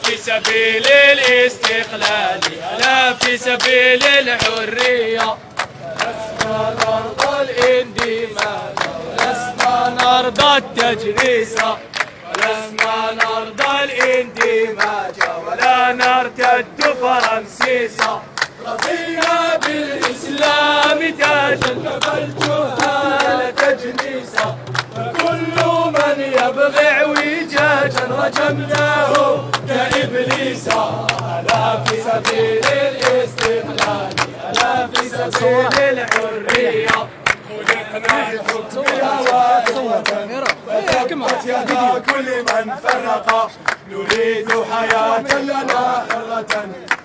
في سبيل الاستقلال، ألا في سبيل الحرية. لسنا نرضى الاندماج، ولسنا نرضى التجنيس، ولسنا نرضى الاندماج ولا نرتد فرنسيسا. رضينا بالإسلام تاجا كفى الجهال تجنيسا، فكل من يبغي اعوجاجا رجمناه كإبليسا. ألا في سبيل الاستقلال، ألا في سبيل الحرية. خلقنا لحكم هواة فتبت يدا كل من فرق. نريد حياة لنا حرة،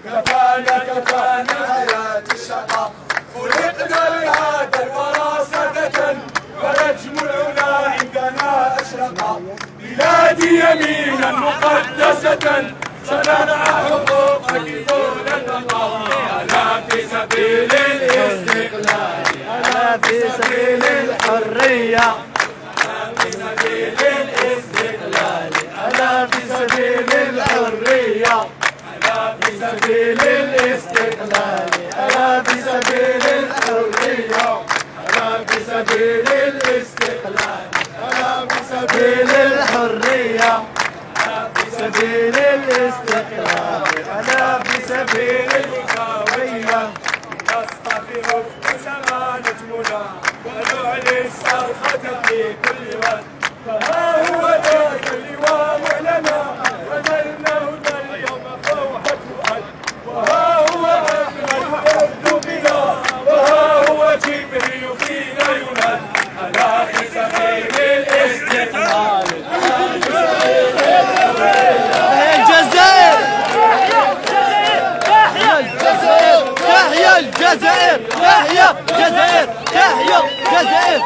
كفانا حياة الشقاء. خلقنا لهذا الورى سادة، ونجم العلا عندنا أشرقا. بلادي يمينا مقدسة، سنرعى حقوقك دون البقاء. ألا في سبيل الاستقلال، ألا في سبيل الحرية. ألا في سبيل الاستقلال، ألا في سبيل الحرية. ألا في سبيل الاستقلال، ألا في سبيل الحرية. ألا في سبيل الاستقلال، ألا في سبيل الحرية. ألا في سبيل الاستقلال، ألا في سبيل الحرية. نصطفي أفق سما نجمنا، ونعلي الصرخة في كل وقت. فها هو ذاك اللواء لنا، وزلنا هدى اليوم فوح فؤاد. وها هو أجمل عبد بنا، وها هو جبريل فينا يناد. ألا في سبيل الاستقلال، ألا في سبيل الحرية. الجزائر تحيا الجزائر، تحيا الجزائر، تحيا الجزائر، تحيا الجزائر.